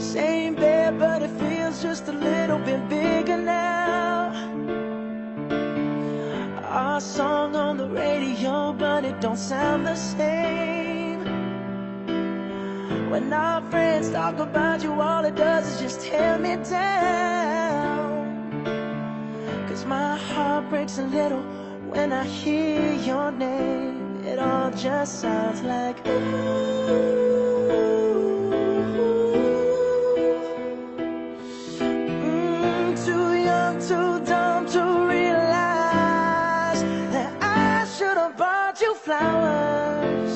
Same bed, but it feels just a little bit bigger now. Our song on the radio, but it don't sound the same. When our friends talk about you, all it does is just tear me down. 'Cause my heart breaks a little when I hear your name. It all just sounds like ooh. Too young, too dumb to realize that I should have bought you flowers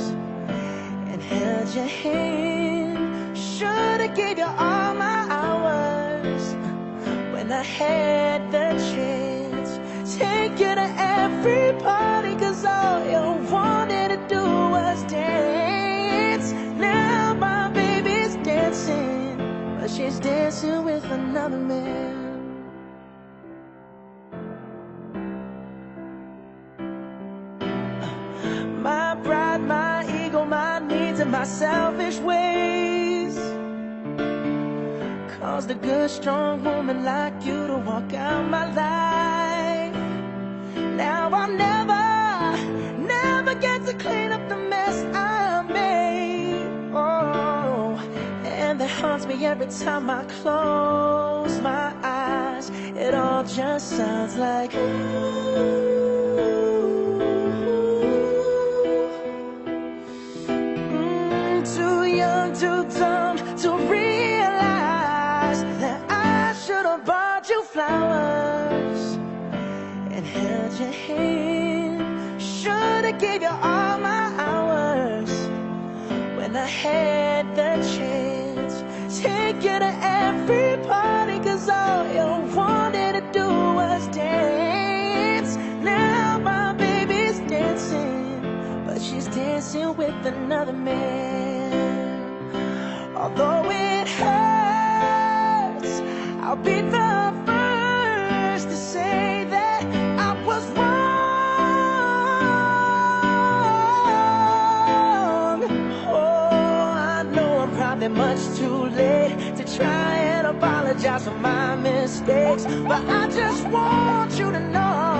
and held your hand. Should have gave you all my hours when I had the chance. Take you to every party, 'cause all you wanted to do was dance. Now my baby's dancing, but she's dancing with another man. My pride, my ego, my needs, and my selfish ways caused a good, strong woman like you to walk out my life. Now I'll never get to clean up the mess I made. Oh, and that haunts me every time I close my eyes. It all just sounds like ooh. Too young, too dumb to realize that I should have bought you flowers and held your hand. Should have gave you all my hours when I had the chance. Take you to every party, 'cause all you wanted to do was dance. Now my baby's dancing, but she's dancing with another man. Although it hurts, I'll be the first to say that I was wrong. Oh, I know I'm probably much too late to try and apologize for my mistakes, but I just want you to know